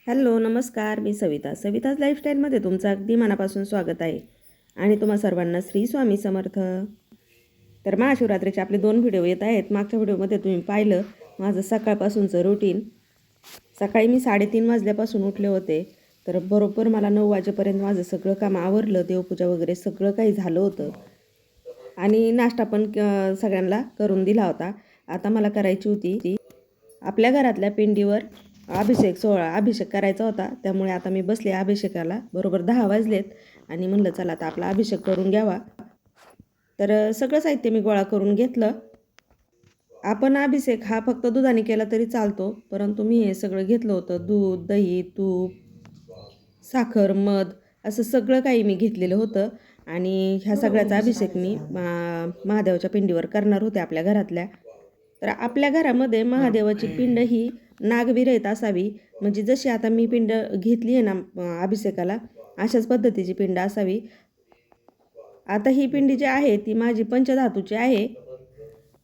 Hello नमस्कार, मी सविताज लाईफस्टाईलमध्ये तुमचं अगदी मनापासून स्वागत आहे आणि तुम्हा सर्वांना श्री स्वामी समर्थ. तर महाशिवरात्रीचे आपले 2 व्हिडिओ येत आहेत. मागच्या व्हिडिओमध्ये तुम्ही पाहिलं माझं सकाळपासूनचं रुटीन. सकाळी मी 3:30 वाजल्यापासून उठले होते, तर बरोबर मला 9 वाजेपर्यंत माझं सगळं काम आवरलं. देवपूजा वगैरे सगळं काही झालं होतं आणि नाश्ता पण सगळ्यांना करून दिला होता. आता मला करायची होती आपल्या घरातल्या पिंडीवर अभिषेक करायचा होता. त्यामुळे आता मी बसले अभिषेकाला. बरोबर 10 वाजलेत आणि म्हणलं चला आता आपला अभिषेक करून घ्यावा. तर सगळं साहित्य मी गोळा करून घेतलं. आपण अभिषेक हा फक्त दुधाने केला तरी चालतो, परंतु मी हे सगळं घेतलं होतं. दूध, दही, तूप, साखर, मध असं सगळं काही मी घेतलेलं होतं आणि ह्या सगळ्याचा अभिषेक मी महादेवाच्या पिंडीवर करणार होते आपल्या घरातल्या. तर आपल्या घरामध्ये महादेवाची पिंड ही नागविरहित असावी. म्हणजे जशी आता मी पिंड घेतली आहे ना अभिषेकाला, अशाच पद्धतीची पिंड असावी. आता ही पिंडी जी आहे ती माझी पंचधातूची आहे.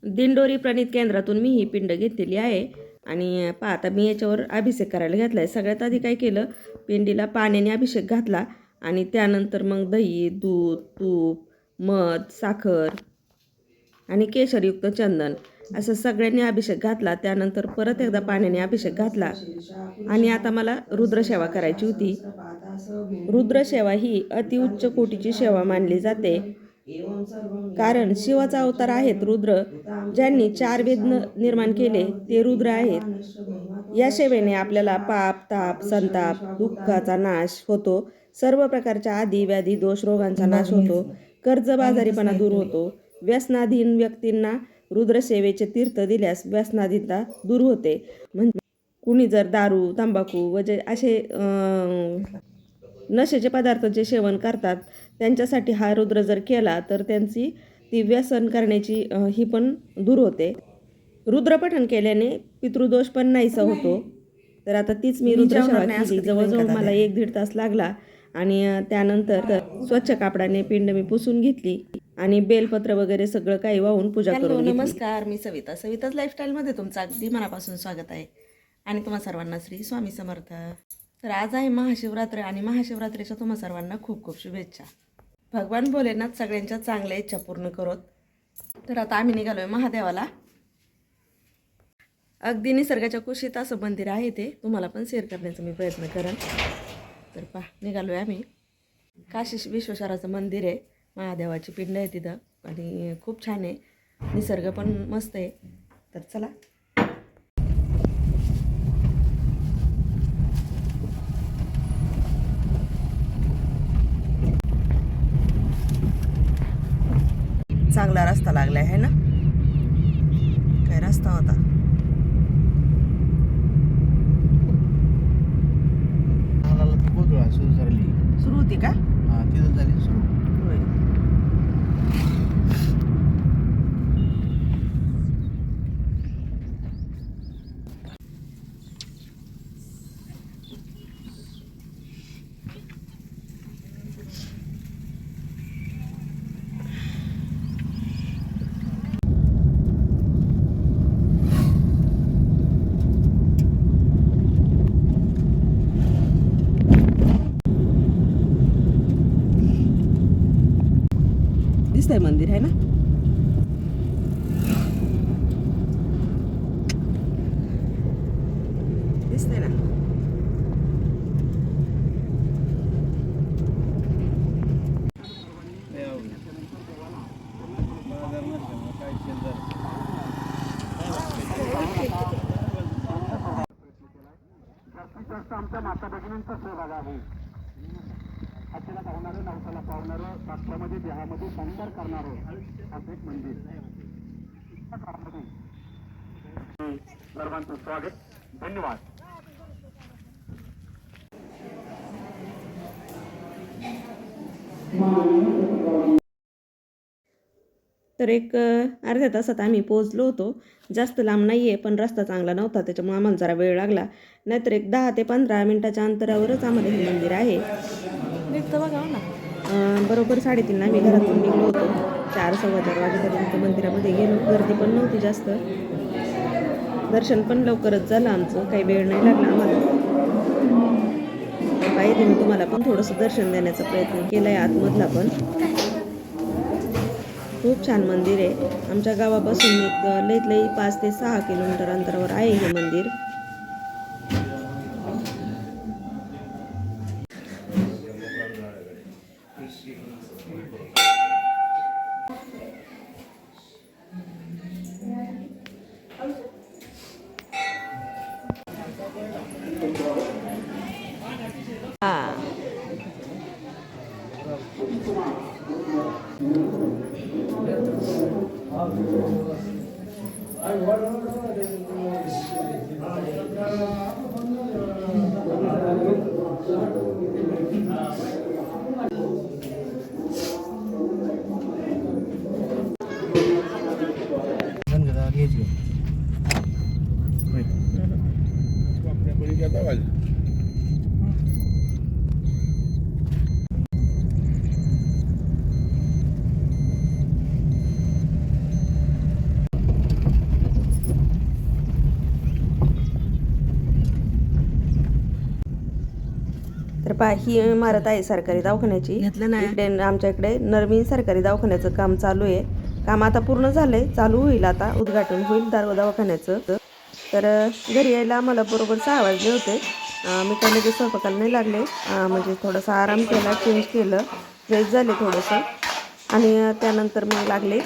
दिंडोरी प्रणित केंद्रातून मी ही पिंड घेतलेली आहे. आणि आता मी याच्यावर अभिषेक करायला घेतला आहे. सगळ्यात आधी काय केलं, पिंडीला पाण्याने अभिषेक घातला आणि त्यानंतर मग दही, दूध, तूप, मध, साखर आणि केशरयुक्त चंदन असं सगळ्यांनी अभिषेक घातला. त्यानंतर परत एकदा पाण्याने अभिषेक घातला आणि आता मला रुद्रसेवा करायची होती. रुद्रसेवा ही अतिउच्च कोटीची सेवा मानली जाते, कारण शिवाचा अवतार आहेत रुद्र. ज्यांनी 4 वेद निर्माण केले ते रुद्र आहेत. या सेवेने आपल्याला पाप, ताप, संताप, दुःखाचा नाश होतो. सर्व प्रकारच्या आदी, व्याधी, दोष, रोगांचा नाश होतो. कर्जबाजारीपणा दूर होतो. व्यसनाधीन व्यक्तींना रुद्रसेवेचे तीर्थ दिल्यास व्यसनाधीनता दूर होते. म्हणजे कुणी जर दारू, तंबाखू वगैरे असे नशेचे पदार्थ जे सेवन करतात त्यांच्यासाठी हा रुद्र जर केला तर त्यांची ती व्यसन करण्याची ही पण दूर होते. रुद्रपठण केल्याने पितृदोष पण नाहीसा होतो. तर आता तीच मी रुद्रसेवा केली. जवळजवळ मला 1-1.5 तास लागला आणि त्यानंतर स्वच्छ कापडाने पिंड मी पुसून घेतली आणि बेलपत्र वगैरे सगळं काही वाहून पूजा करून घेतली. नमस्कार, मी सविताज लाईफस्टाईलमध्ये तुमचं अगदी मनापासून स्वागत आहे आणि तुम्हा सर्वांना श्री स्वामी समर्थ. तर आज आहे महाशिवरात्र आणि महाशिवरात्रीच्या तुम्हा सर्वांना खूप खूप शुभेच्छा. भगवान भोलेनाथ सगळ्यांच्या चांगल्या इच्छा पूर्ण करोत. तर आता आम्ही निघालोय महादेवाला. अगदी निसर्गाच्या कुशीत असं मंदिर आहे, ते तुम्हाला पण शेअर करण्याचा मी प्रयत्न करेन. तर निघालोय आम्ही. काशी विश्वेश्वराचं मंदिर आहे, महादेवाची पिंड आहे तिथं आणि खूप छान आहे. निसर्ग पण मस्त आहे. तर चला. चांगला रस्ता लागला आहे ना, काय रस्ता होता. सुरू होती का? तिथं झाली सुरू. दिसतंय मंदिर आहे ना. दिसतंय ना. आमच्या माता भगिनींचा सहभाग आहे. हाताला पावणारं, नवसाला पावणारं, शास्त्रामध्ये देहामध्ये संस्कार करणारं असं एक मंदिर. सर्वांचं स्वागत, धन्यवाद. तर एक अर्ध्या तासात आम्ही पोहोचलो होतो. जास्त लांब नाही आहे, पण रस्ता चांगला नव्हता त्याच्यामुळे आम्हाला जरा वेळ लागला. नाहीतर एक 10 ते 15 मिनिटाच्या अंतरावरच आम्हाला हे मंदिर आहे. बघा ना, बरोबर 3:30ला आम्ही घरातून निघलो होतो. 4-4:15 वाजेपर्यंत मंदिरामध्ये गेलो. गर्दी पण नव्हती जास्त. दर्शन पण लवकरच झालं आमचं, काही वेळ नाही लागला आम्हाला. त्यासाठी मी तुम्हाला पण थोडंसं दर्शन देण्याचा प्रयत्न केला आहे आतमधला पण. खूप छान मंदिर आहे. आमच्या गावापासून एक लईत लई 5 ते 6 किलोमीटर अंतरावर आहे हे मंदिर. हा. तर पहा ही इमारत आहे सरकारी दवाखान्याची. इकडे आमच्या इकडे नवीन सरकारी दवाखान्याचं काम चालू आहे. काम आता पूर्ण झालंय, चालू होईल आता, उद्घाटन होईल दवाखान्याचं. तर घरी यायला आम्हाला बरोबर 6 वाजले होते. मी काही लगेच स्वयंपाकाला नाही लागले, म्हणजे थोडासा आराम केला, चेंज केलं, फ्रेश झाले थोडंसं आणि त्यानंतर मग लागले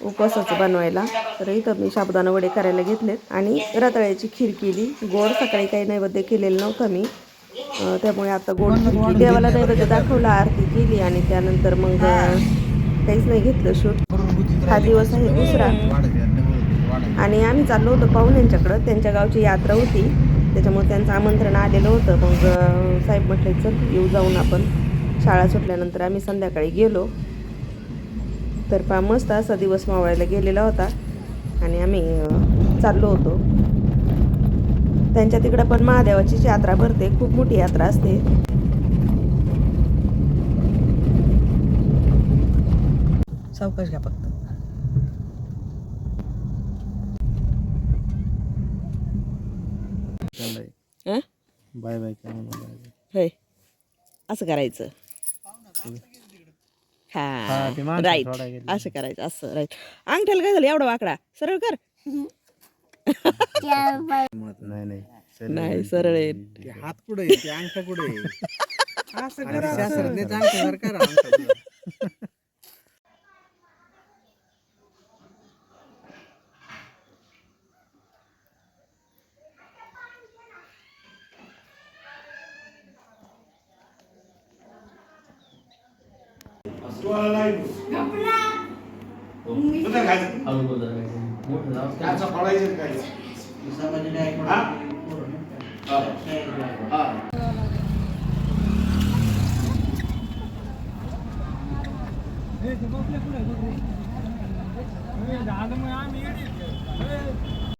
उपवासाचं बनवायला. तर इथं मी साबुदाणा वडे करायला घेतलेत आणि रताळ्याची खीर केली. गोड सकाळी काही नैवेद्य केलेलं नव्हतं मी, त्यामुळे आता गोड खीर केली. देवाला नैवेद्य दाखवला, आरती केली आणि त्यानंतर मग काहीच नाही घेतलं शूट. हा दिवस आहे दुसरा आणि आम्ही चाललो होतो पाहुण्यांच्याकडं. त्यांच्या गावची यात्रा होती, त्याच्यामुळे त्यांचं आमंत्रण आलेलं होतं. मग साहेब म्हटले चल येऊ जाऊन आपण. शाळा सुटल्यानंतर आम्ही संध्याकाळी गेलो. तर पहा मस्त असा दिवस मावळायला गेलेला होता आणि आम्ही चाललो होतो. त्यांच्या तिकडं पण महादेवाचीच यात्रा भरते, खूप मोठी यात्रा असते. सावकाश घ्या फक्त. Bye bye. होय असं करायचं. हा राईट, असं करायचं, असं राईट. अंगठ्याला काय झालं एवढा वाकडा, सरळ कर. नाही सरळ आहे. हात कुठे आहे, अंगठा कुठे आहे? असं करा.